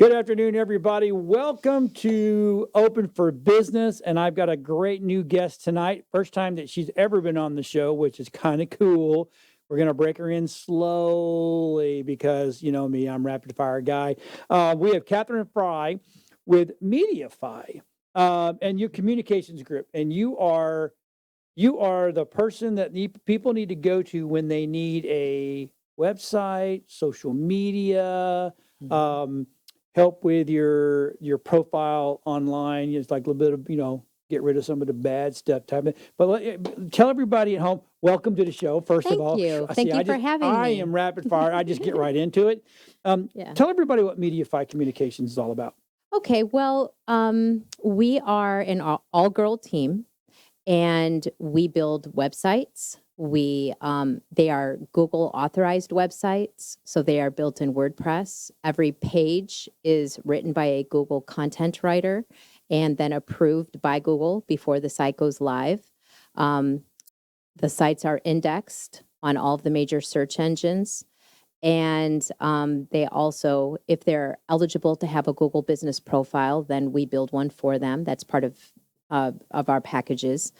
Good afternoon, everybody. Welcome to Open for Business. And I've got a great new guest tonight. First time that she's ever been on the show, which is kind of cool. We're going to break her in slowly because, you know me, I'm rapid fire guy. We have Catherine Fry with Mediafy and your communications group. And you are the person that people need to go to when they need a website, social media, help with your profile online. It's like a little bit of, get rid of some of the bad stuff type of. But tell everybody at home, welcome to the show. First of all, Thank you for having me. I am rapid fire. I just get right into it. Tell everybody what Mediafy Communications is all about. Okay, well, we are an all-girl team, and we build websites. They are Google authorized websites, so they are built in WordPress. Every page is written by a Google content writer and then approved by Google before the site goes live. The sites are indexed on all of the major search engines. And they also, if they're eligible to have a Google business profile, then we build one for them. That's part of our packages.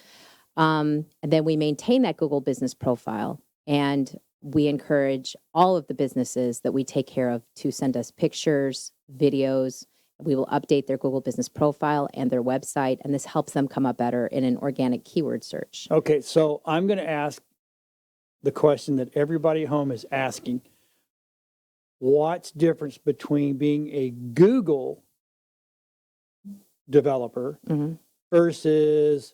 And then we maintain that Google business profile, and we encourage all of the businesses that we take care of to send us pictures, videos. We will update their Google business profile and their website, and this helps them come up better in an organic keyword search. Okay, so I'm going to ask the question that everybody at home is asking. What's the difference between being a Google developer versus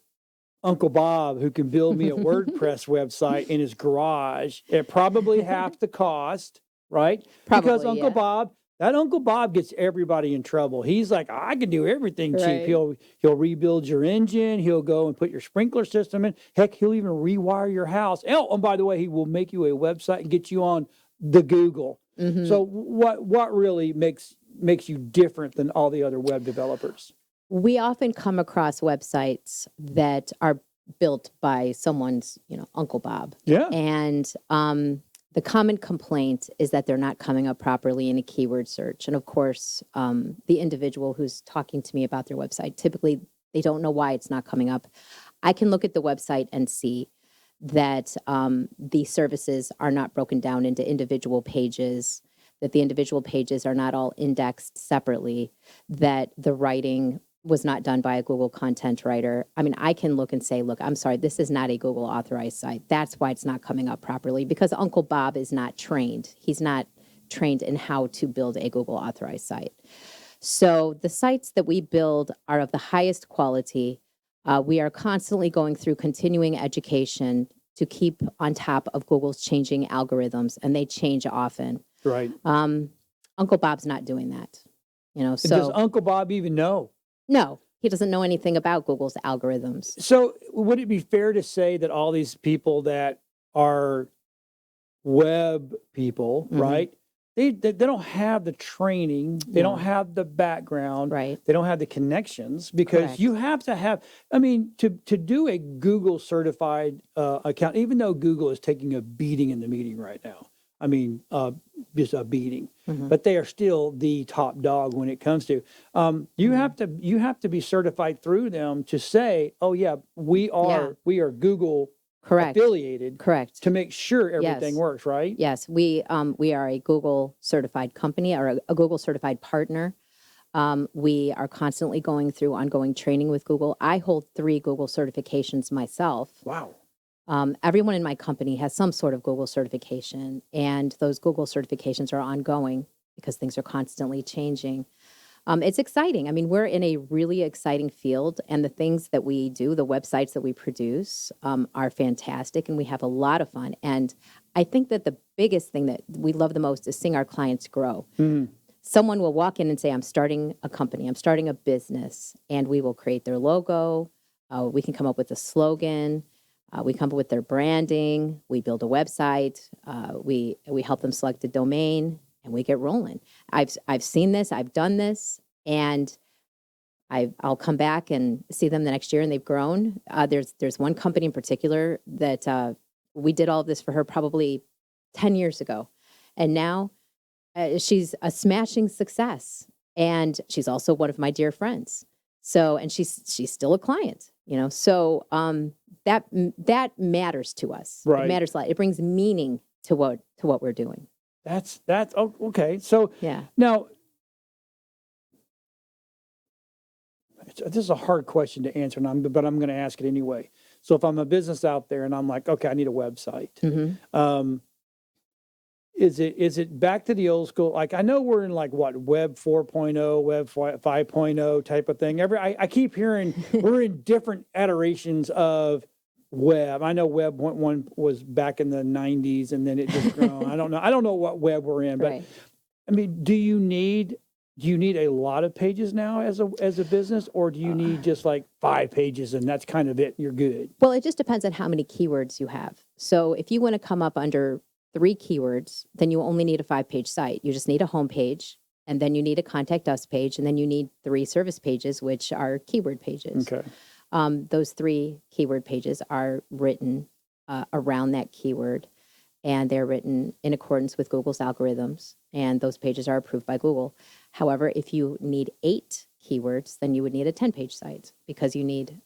Uncle Bob, who can build me a WordPress website in his garage at probably half the cost, right? Probably, because Uncle Bob gets everybody in trouble. He's like, I can do everything cheap. He'll rebuild your engine. He'll go and put your sprinkler system in. Heck, he'll even rewire your house. Oh, and by the way, he will make you a website and get you on the Google. So what really makes you different than all the other web developers? We often come across websites that are built by someone's, Uncle Bob. Yeah. And the common complaint is that they're not coming up properly in a keyword search. And of course, the individual who's talking to me about their website, typically they don't know why it's not coming up. I can look at the website and see that the services are not broken down into individual pages, that the individual pages are not all indexed separately, that the writing was not done by a Google content writer. I mean, I can look and say, look, I'm sorry, this is not a Google authorized site. That's why it's not coming up properly, because Uncle Bob is not trained. He's not trained in how to build a Google authorized site. So the sites that we build are of the highest quality. We are constantly going through continuing education to keep on top of Google's changing algorithms, and they change often. Right. Uncle Bob's not doing that. So does Uncle Bob even know? No, he doesn't know anything about Google's algorithms. So would it be fair to say that all these people that are web people, right? They don't have the training. They don't have the background. Right. They don't have the connections, because Correct. you have to have, to do a Google certified account, even though Google is taking a beating in the meeting right now. Just a beating, but they are still the top dog when it comes to, you have to be certified through them to say, oh yeah, we are Google affiliated, to make sure everything works, right? Yes, we are a Google certified company, or a Google certified partner. We are constantly going through ongoing training with Google. I hold 3 Google certifications myself. Wow. Everyone in my company has some sort of Google certification, and those Google certifications are ongoing because things are constantly changing. It's exciting. We're in a really exciting field, and the things that we do, the websites that we produce, are fantastic, and we have a lot of fun. And I think that the biggest thing that we love the most is seeing our clients grow. Someone will walk in and say, I'm starting a company, I'm starting a business, and we will create their logo. We can come up with a slogan. We come up with their branding. We build a website. We help them select a domain, and we get rolling. I've seen this. I've done this, and I'll come back and see them the next year, and they've grown. There's one company in particular that we did all of this for her probably 10 years ago, and now she's a smashing success. And she's also one of my dear friends. So, and she's still a client, So that matters to us. Right. It matters a lot. It brings meaning to what we're doing. That's okay. So Yeah. now, this is a hard question to answer, but I'm going to ask it anyway. So if I'm a business out there and I'm like, okay, I need a website. Mm-hmm. Is it back to the old school? Like, I know we're in like what, Web 4.0, Web 5.0 type of thing. I keep hearing we're in different iterations of web. I know Web 1 was back in the 90s and then it just grown. I don't know what web we're in, but Right. I mean, do you need a lot of pages now as a business, or do you need just like 5 pages and that's kind of it? You're good. Well, it just depends on how many keywords you have. So if you want to come up under 3 keywords, then you only need a 5-page site. You just need a home page, and then you need a contact us page, and then you need 3 service pages, which are keyword pages. Okay. Those 3 keyword pages are written around that keyword, and they're written in accordance with Google's algorithms, and those pages are approved by Google. However, if you need 8 keywords, then you would need a 10-page site because you need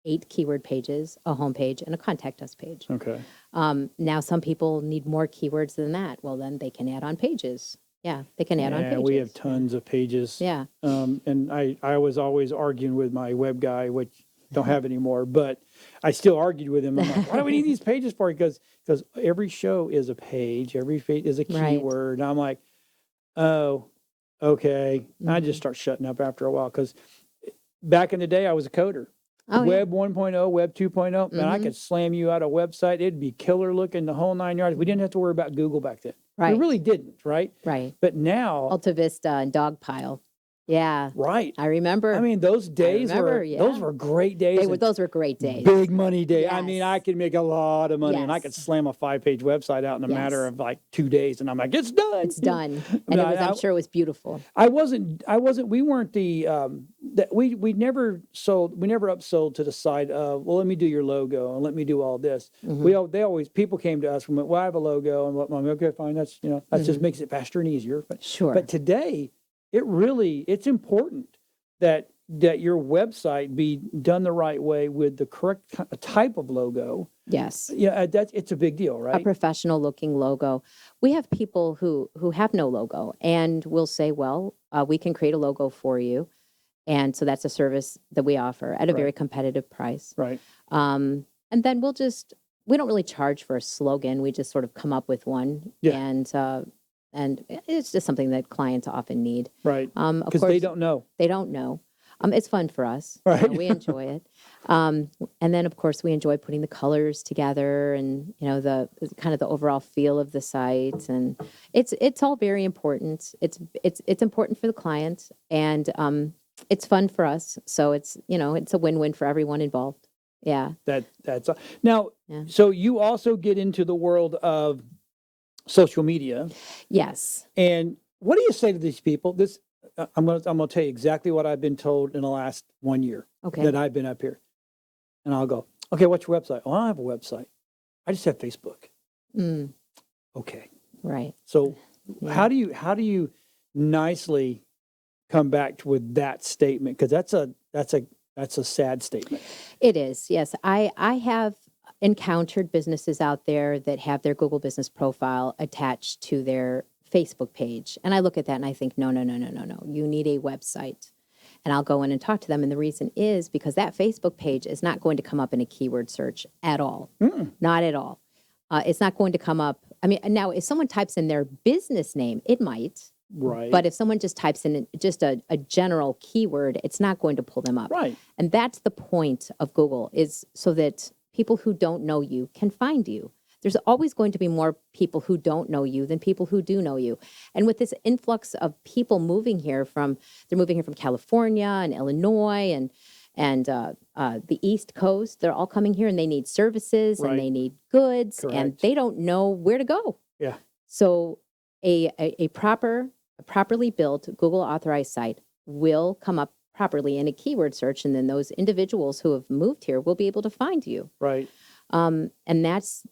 8 keyword pages, a home page, and a contact us page. Okay. Now, some people need more keywords than that. Well, then they can add on pages. Yeah, they can add on pages. We have tons of pages. Yeah. And I was always arguing with my web guy, which don't have anymore, but I still argued with him. I'm like, why do we need these pages for? Because every show is a page, every page is a keyword. And I'm like, oh, okay. Mm-hmm. I just start shutting up after a while because back in the day I was a coder. Web 1.0, Web 2.0, man, I could slam you out a website. It'd be killer looking, the whole 9 yards. We didn't have to worry about Google back then. Right. We really didn't, right? Right. But now, Alta Vista and Dogpile. Yeah. Right. I remember. I mean, those days those were great days. Those were great days. Big money days. Yes. I mean, I could make a lot of money and I could slam a 5-page website out in a matter of like 2 days. And I'm like, it's done. It's done. And I'm sure it was beautiful. We weren't we never upsold to the side of, well, let me do your logo and let me do all this. Mm-hmm. People came to us and went, well, I have a logo. And I'm okay, fine. That's, that just makes it faster and easier. But, sure. But today, it's important that your website be done the right way with the correct type of logo. Yes. Yeah, it's a big deal, right? A professional looking logo. We have people who have no logo and will say, well, we can create a logo for you. And so that's a service that we offer at a very competitive price. Right. And then we don't really charge for a slogan. We just sort of come up with one. Yeah. And it's just something that clients often need. Right. Because they don't know. They don't know. It's fun for us. Right. We enjoy it. And then, of course, we enjoy putting the colors together and, the kind of the overall feel of the site. And it's all very important. It's important for the client and it's fun for us. So it's a win-win for everyone involved. Yeah. That's now. Yeah. So you also get into the world of social media. Yes. And what do you say to these people? I'm going to tell you exactly what I've been told in the last 1 year that I've been up here. And I'll go, okay, what's your website? Oh, I don't have a website. I just have Facebook. Mm. Okay. Right. So how do you nicely come back with that statement? Because that's a sad statement. It is. Yes. I have encountered businesses out there that have their Google business profile attached to their Facebook page. And I look at that and I think, no. You need a website. And I'll go in and talk to them. And the reason is because that Facebook page is not going to come up in a keyword search at all. Mm-mm. Not at all. It's not going to come up. I mean, now if someone types in their business name, it might. Right. But if someone just types in just a general keyword, it's not going to pull them up. Right. And that's the point of Google, is so that people who don't know you can find you. There's always going to be more people who don't know you than people who do know you. And with this influx of people moving here from California and Illinois and the East Coast, they're all coming here and they need services and they need goods. Correct. And they don't know where to go. Yeah. So a properly built Google authorized site will come up properly in a keyword search, and then those individuals who have moved here will be able to find you. Right. And that's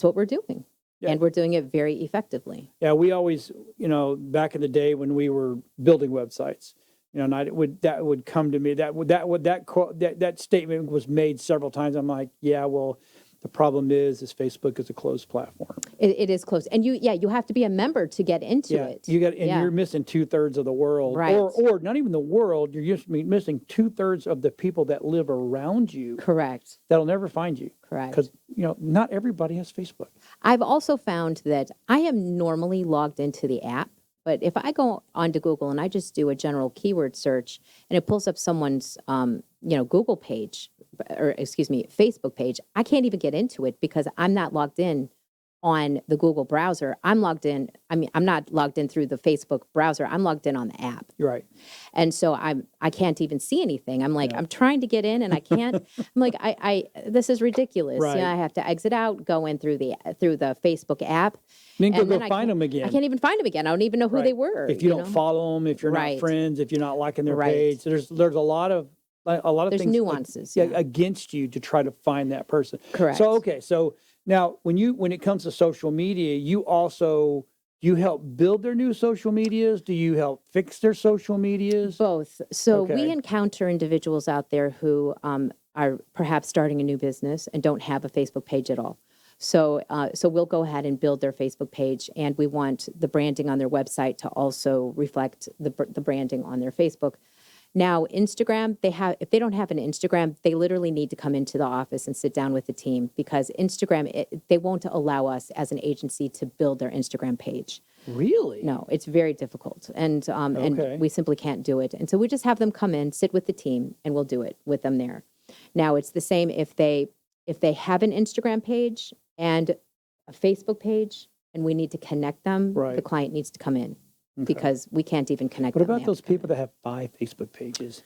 what we're doing. Yeah. and we're doing it very effectively. Yeah, we always, back in the day when we were building websites, and that would come to me. That statement was made several times. I'm like, yeah, well, the problem is Facebook is a closed platform. It is close, and you have to be a member to get into it. You're missing 2/3 of the world, Right. or not even the world. You're just missing 2/3 of the people that live around you. Correct. That'll never find you. Correct. Because not everybody has Facebook. I've also found that I am normally logged into the app, but if I go onto Google and I just do a general keyword search and it pulls up someone's, Google page, or excuse me, Facebook page, I can't even get into it because I'm not logged in on the Google browser. I'm not logged in through the Facebook browser. I'm logged in on the app. You're right. And so I can't even see anything. I'm like, I'm trying to get in and I can't. I'm like, this is ridiculous. Right. I have to exit out, go in through the Facebook app. Then go and find them again. I can't even find them again. I don't even know who Right. they were. If you don't follow them, if you're Right. not friends, if you're not liking their Right. page, there's a lot of There's things nuances, against you to try to find that person. Correct. So okay, so now when it comes to social media, do you help build their new social medias? Do you help fix their social medias? Both. So Okay. we encounter individuals out there who are perhaps starting a new business and don't have a Facebook page at all. So we'll go ahead and build their Facebook page, and we want the branding on their website to also reflect the branding on their Facebook. Now, Instagram, if they don't have an Instagram, they literally need to come into the office and sit down with the team, because Instagram, they won't allow us as an agency to build their Instagram page. Really? No, it's very difficult, and we simply can't do it. And so we just have them come in, sit with the team, and we'll do it with them there. Now, it's the same if they have an Instagram page and a Facebook page, and we need to connect them. Right. The client needs to come in. Okay. Because we can't even connect What them. about those people that have 5 Facebook pages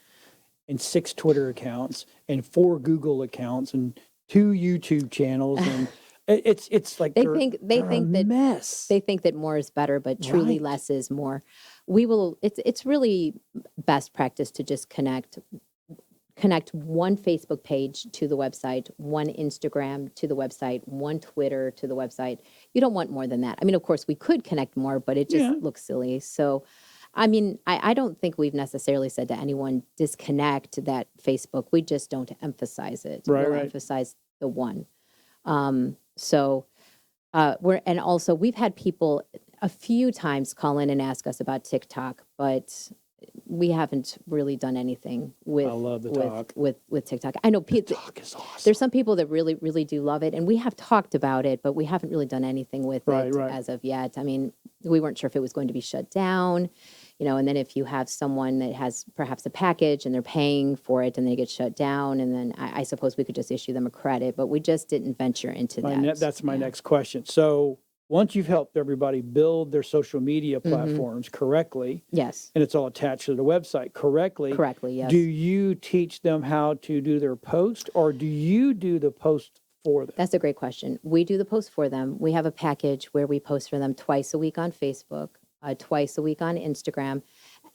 and 6 Twitter accounts and 4 Google accounts and 2 YouTube channels? And it's like They they're think a that mess. They think that more is better, but truly Right. less is more. It's really best practice to just connect one Facebook page to the website, one Instagram to the website, one Twitter to the website. You don't want more than that. I mean, of course, we could connect more, but it just looks silly. So, I mean, I don't think we've necessarily said to anyone, disconnect that Facebook. We just don't emphasize it. Right, We'll emphasize the one. And also we've had people a few times call in and ask us about TikTok, but we haven't really done anything with I love the talk. with TikTok. I know people. TikTok is awesome. There's some people that really, really do love it, and we have talked about it, but we haven't really done anything with it as of yet. I mean, we weren't sure if it was going to be shut down, and then if you have someone that has perhaps a package and they're paying for it and they get shut down, and then I suppose we could just issue them a credit, but we just didn't venture into that. That's my next question. So once you've helped everybody build their social media platforms correctly, Yes. and it's all attached to the website correctly, Yes. do you teach them how to do their post, or do you do the post for them? That's a great question. We do the post for them. We have a package where we post for them twice a week on Facebook, twice a week on Instagram,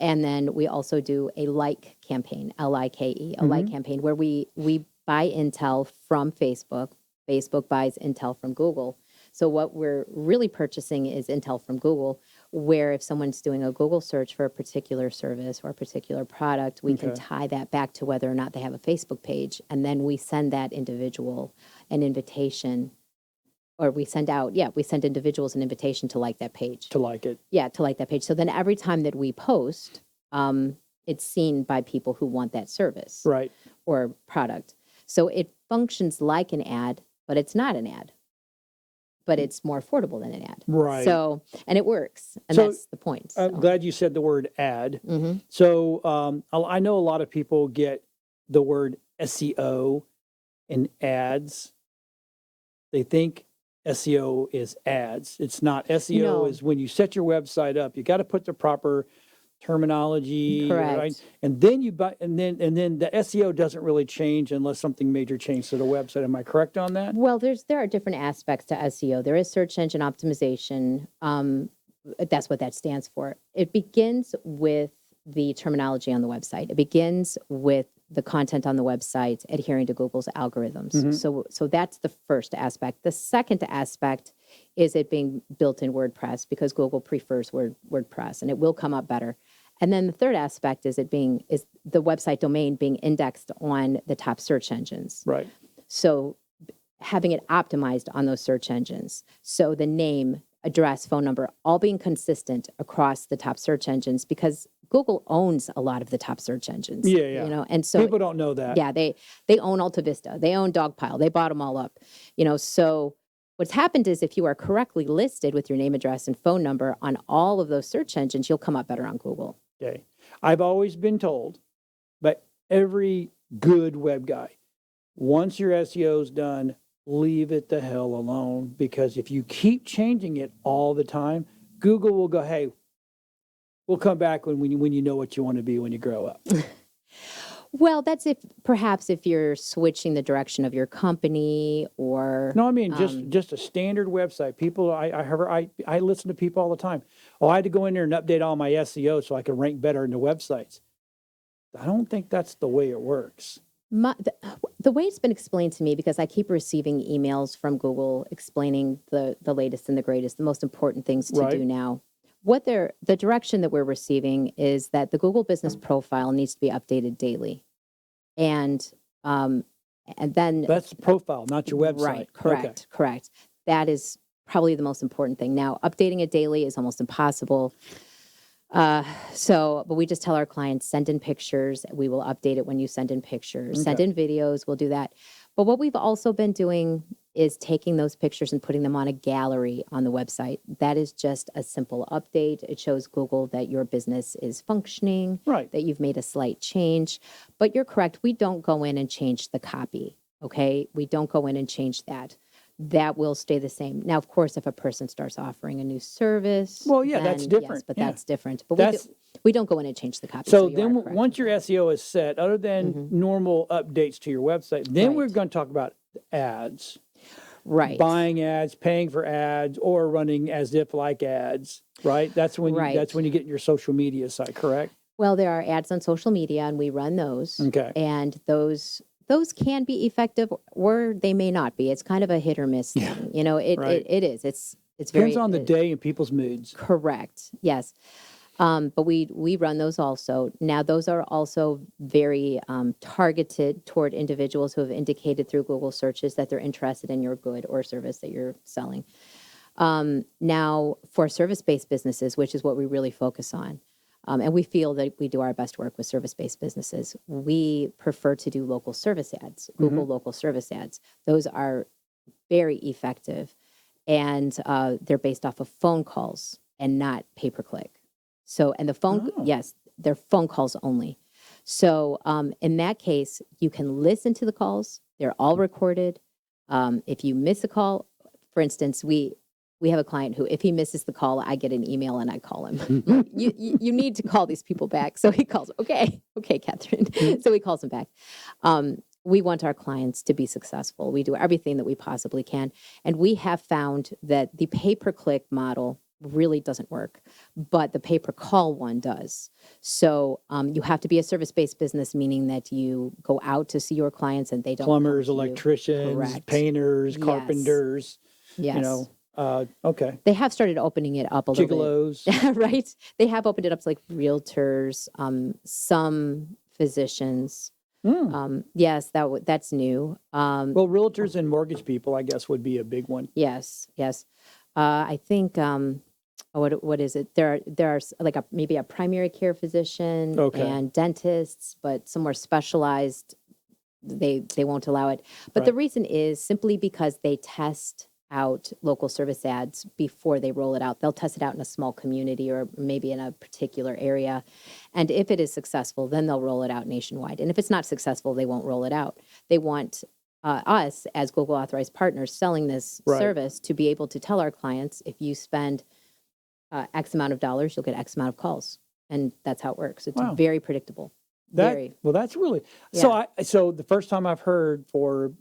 and then we also do a like campaign, LIKE, a like campaign where we buy intel from Facebook. Facebook buys intel from Google. So what we're really purchasing is intel from Google, where if someone's doing a Google search for a particular service or a particular product, we can tie that back to whether or not they have a Facebook page. And then we send that individual an invitation, or we send individuals an invitation to like that page. To like it. Yeah, to like that page. So then every time that we post, it's seen by people who want that service Right. or product. So it functions like an ad, but it's not an ad. But it's more affordable than an ad. Right. So, and it works. And So, that's the point. I'm glad you said the word ad. Mhm. So I know a lot of people get the word SEO and ads. They think SEO is ads. It's not. SEO No. is when you set your website up, you got to put the proper terminology, Correct. right? And then the SEO doesn't really change unless something major changes to the website. Am I correct on that? Well, there are different aspects to SEO. There is search engine optimization. That's what that stands for. It begins with the terminology on the website. It begins with the content on the website adhering to Google's algorithms. So that's the first aspect. The second aspect is it being built in WordPress, because Google prefers WordPress, and it will come up better. And then the third aspect is the website domain being indexed on the top search engines. Right. So having it optimized on those search engines. So the name, address, phone number, all being consistent across the top search engines, because Google owns a lot of the top search engines. Yeah. You know, and so People don't know that. yeah, they own Alta Vista, they own Dogpile, they bought them all up. You know, so what's happened is if you are correctly listed with your name, address, and phone number on all of those search engines, you'll come up better on Google. Okay. I've always been told, but every good web guy, once your SEO's done, leave it the hell alone, because if you keep changing it all the time, Google will go, hey, we'll come back when you know what you want to be when you grow up. Well, that's perhaps if you're switching the direction of your company, or No, I mean just a standard website. People, I listen to people all the time. Oh, I had to go in there and update all my SEO so I could rank better in the websites. I don't think that's the way it works. The way it's been explained to me, because I keep receiving emails from Google explaining the latest and the greatest, the most important things to do now. The direction that we're receiving is that the Google Business Profile needs to be updated daily, and then that's the profile, not your website. Right? Correct. That is probably the most important thing. Now, updating it daily is almost impossible. But we just tell our clients, send in pictures. We will update it when you send in pictures. Send in videos. We'll do that. But what we've also been doing is taking those pictures and putting them on a gallery on the website. That is just a simple update. It shows Google that your business is functioning, right, that you've made a slight change. But you're correct. We don't go in and change the copy. Okay. We don't go in and change that. That will stay the same. Now, of course, if a person starts offering a new service, well, yeah, that's different. Yes, but that's different. But we don't go in and change the copy. So then once your SEO is set, other than normal updates to your website, then we're going to talk about ads. Right. Buying ads, paying for ads, or running as if like ads, right? That's when you get your social media site, correct? Well, there are ads on social media, and we run those. Okay. And those can be effective, or they may not be. It's kind of a hit or miss thing. You know, it is. It's depends on the day and people's moods. Correct. Yes. But we run those also. Now, those are also very targeted toward individuals who have indicated through Google searches that they're interested in your good or service that you're selling. Now, for service-based businesses, which is what we really focus on, and we feel that we do our best work with service-based businesses, we prefer to do local service ads, Google local service ads. Those are very effective, and they're based off of phone calls and not pay-per-click. So, and the phone, yes, they're phone calls only. So, in that case, you can listen to the calls. They're all recorded. If you miss a call, for instance, we have a client who, if he misses the call, I get an email and I call him. you need to call these people back. So he calls, okay, Catherine. So he calls them back. We want our clients to be successful. We do everything that we possibly can. And we have found that the pay-per-click model really doesn't work, but the pay-per-call one does. So you have to be a service-based business, meaning that you go out to see your clients and they don't. Plumbers, electricians, painters, carpenters. Yes. You know, okay. They have started opening it up a little bit. Right? They have opened it up to like realtors, some physicians. Yes, that's new. Well, realtors and mortgage people, I guess, would be a big one. Yes. I think what is it? There are like maybe a primary care physician and dentists, but some more specialized, they won't allow it. But the reason is simply because they test out local service ads before they roll it out. They'll test it out in a small community or maybe in a particular area. And if it is successful, then they'll roll it out nationwide. And if it's not successful, they won't roll it out. They want us as Google authorized partners selling this service to be able to tell our clients, if you spend X amount of dollars, you'll get X amount of calls. And that's how it works. It's very predictable. Well, that's really, so the first time I've heard for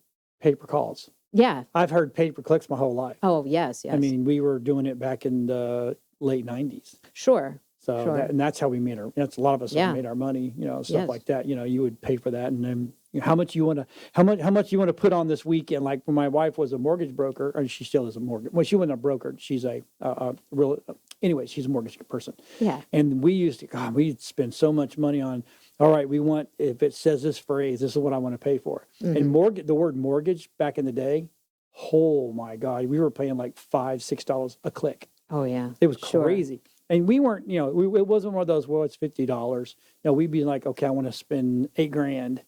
pay-per-calls. Yeah. I've heard pay-per-clicks my whole life. Oh, yes. I mean, we were doing it back in the late 90s. Sure. So Sure. and that's how we made that's a lot of us Yeah. have made our money, stuff Yes. like that. You would pay for that. And then how much you want to, how much you want to put on this weekend? Like when my wife was a mortgage broker, or she still is a mortgage. Well, she wasn't a broker. She's a real, anyway, she's a mortgage person. Yeah. And we'd spend so much money on, all right, if it says this phrase, this is what I want to pay for. Mm-hmm. And the word mortgage back in the day, oh my God, we were paying like $5-6 a click. Oh, yeah. It was Sure. crazy. And we weren't, it wasn't one of those, well, it's $50. No, we'd be like, okay, I want to spend $8,000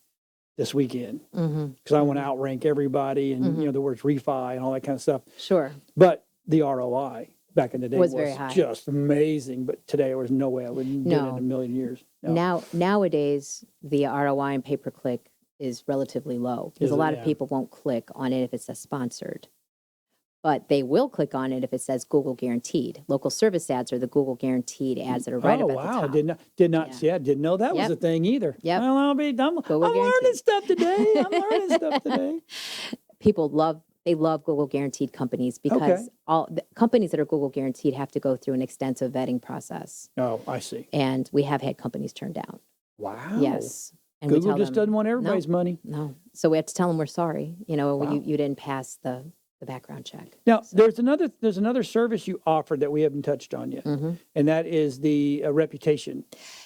this weekend because I want to outrank everybody and, the words refi and all that kind of stuff. Sure. But the ROI back in the day Was very high. just amazing. But today there was no way I would get it in a million years. No. Nowadays, the ROI and pay-per-click is relatively low because Is a it? lot Yeah. of people won't click on it if it says sponsored. But they will click on it if it says Google guaranteed. Local service ads are the Google guaranteed ads that are right Oh, up at wow. the top. Did not see it. Didn't know that was Yep. a thing either. Yep. Well, I'm Google learning guaranteed. stuff today. I'm learning stuff today. People love Google guaranteed companies because all the companies that are Google guaranteed have to go through an extensive vetting process. Oh, I see. And we have had companies turned down. Wow. Yes. And we Google tell just them, doesn't want everybody's money. no. So we have to tell them we're sorry. Wow. You didn't pass the background check. Now, there's another service you offered that we haven't touched on yet, and that is the reputation.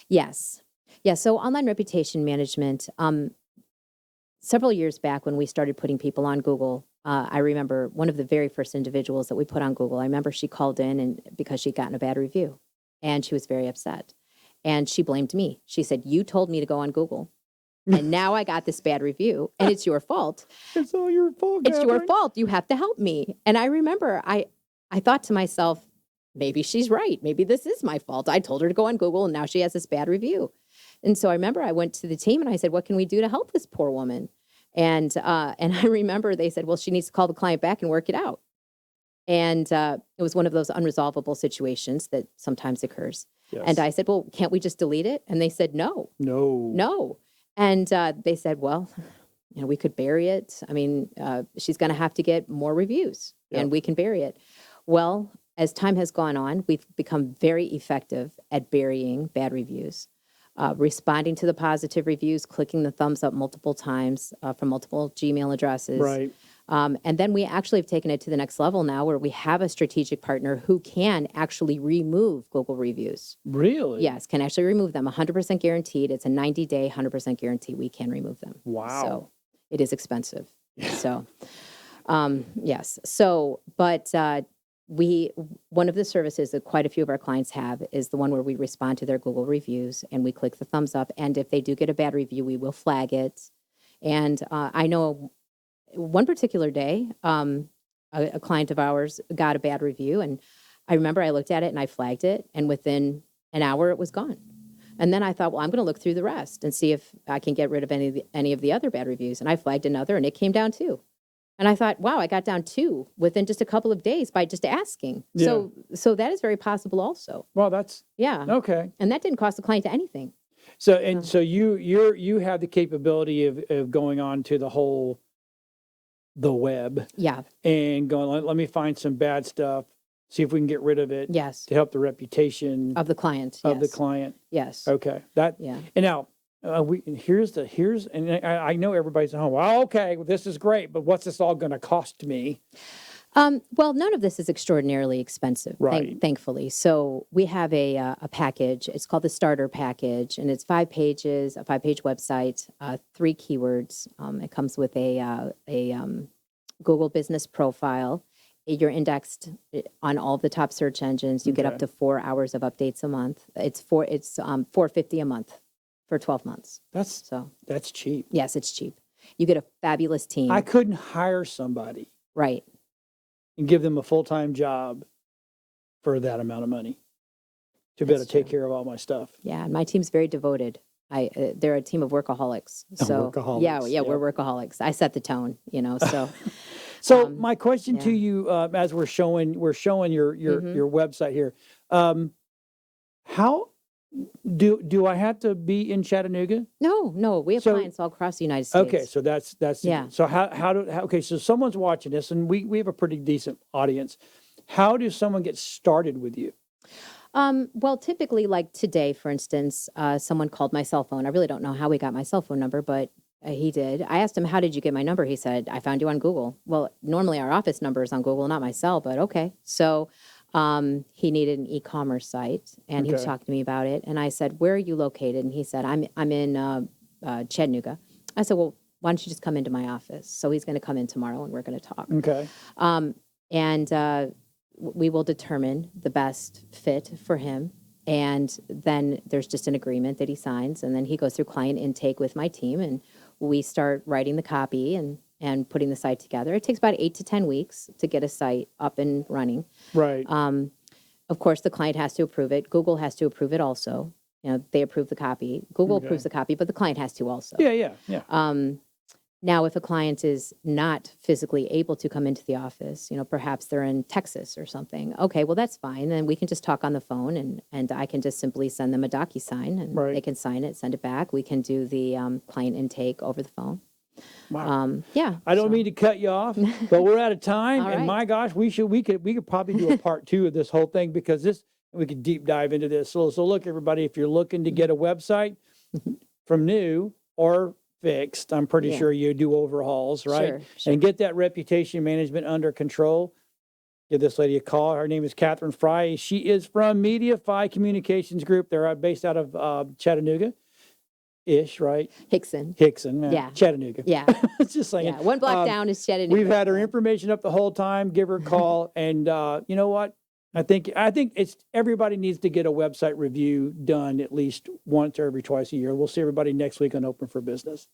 Yes. Yeah. So online reputation management, several years back when we started putting people on Google, I remember one of the very first individuals that we put on Google, I remember she called in and because she'd gotten a bad review and she was very upset and she blamed me. She said, "You told me to go on Google and now I got this bad review and it's your fault. It's all your fault. It's your Catherine. fault. You have to help me." And I remember I thought to myself, maybe she's right. Maybe this is my fault. I told her to go on Google and now she has this bad review. And so I remember I went to the team and I said, "What can we do to help this poor woman?" And I remember they said, "Well, she needs to call the client back and work it out." And it was one of those unresolvable situations that sometimes occurs. Yes. And I said, "Well, can't we just delete it?" And they said, "No, No. no." And they said, "Well, we could bury it. I mean, she's going to have to get more reviews and we can bury it." Well, as time has gone on, we've become very effective at burying bad reviews, responding to the positive reviews, clicking the thumbs up multiple times from multiple Gmail addresses. Right. And then we actually have taken it to the next level now where we have a strategic partner who can actually remove Google reviews. Really? Yes, can actually remove them. 100% guaranteed. It's a 90-day, 100% guarantee. We can remove them. Wow. So it is expensive. So, yes. So, but one of the services that quite a few of our clients have is the one where we respond to their Google reviews and we click the thumbs up. And if they do get a bad review, we will flag it. And I know one particular day, a client of ours got a bad review. And I remember I looked at it and I flagged it. And within an hour, it was gone. And then I thought, well, I'm going to look through the rest and see if I can get rid of any of the other bad reviews. And I flagged another and it came down 2. And I thought, wow, I got down 2 within just a couple of days by just asking. Yeah. So that is very possible also. Well, that's Yeah. okay. And that didn't cost the client anything. So you have the capability of going on to the web Yeah. and going, let me find some bad stuff, see if we can get rid of it Yes. to help the reputation Of the client. of the yes. client. Yes. Okay. Yeah. And now and I know everybody's at home. Well, okay, well, this is great, but what's this all going to cost me? Well, none of this is extraordinarily expensive, Right. thankfully. So we have a package. It's called the starter package, and it's 5 pages, a 5-page website, 3 keywords. It comes with a Google business profile. You're indexed on all the top search engines. You get up Okay. to 4 hours of updates a month. It's $450 a month for 12 months. That's cheap. Yes, it's cheap. You get a fabulous team. I couldn't hire somebody Right. and give them a full-time job for that amount of money to be able to That's take true. care of all my stuff. Yeah, and my team's very devoted. They're a team of workaholics. So Workaholics, yeah, yep. we're workaholics. I set the tone, So So my question to yeah. you, as we're showing your website here, how do I have to be in Chattanooga? no, we have So- clients all across the United States. Okay, so that's Yeah. So okay, so someone's watching this, and we have a pretty decent audience. How does someone get started with you? Well, typically, like today, for instance, someone called my cell phone. I really don't know how he got my cell phone number, but he did. I asked him, "How did you get my number?" He said, "I found you on Google." Well, normally our office number is on Google, not my cell, but okay. So he needed an e-commerce site, and he was Okay. talking to me about it. And I said, "Where are you located?" And he said, "I'm in Chattanooga." I said, "Well, why don't you just come into my office?" So he's going to come in tomorrow, and we're going to talk. Okay. And we will determine the best fit for him. And then there's just an agreement that he signs, and then he goes through client intake with my team, and we start writing the copy and putting the site together. It takes about 8 to 10 weeks to get a site up and running. Right. Of course, the client has to approve it. Google has to approve it also. You know, they approve the copy. Google Okay. approves the copy, but the client has to also. Yeah. Now, if a client is not physically able to come into the office, perhaps they're in Texas or something. Okay, well, that's fine. Then we can just talk on the phone, and I can just simply send them a DocuSign, and Right. they can sign it, send it back. We can do the client intake over the phone. Wow. Yeah. I don't so- mean to cut you off, but we're out of time. All And right. my gosh, we could probably do a part 2 of this whole thing, because we could deep dive into this. So look, everybody, if you're looking to get a website from new or fixed, I'm pretty Yeah. sure you do overhauls, right? Sure. And get that reputation management under control. Give this lady a call. Her name is Catherine Fry. She is from Mediafy Communications Group. They're based out of Chattanooga-ish, right? Hickson. Hickson, Yeah. Chattanooga. Yeah. Just saying. Yeah. One block down is Chattanooga. We've had her information up the whole time. Give her a call, and you know what? I think it's everybody needs to get a website review done at least once or every twice a year. We'll see everybody next week on Open for Business.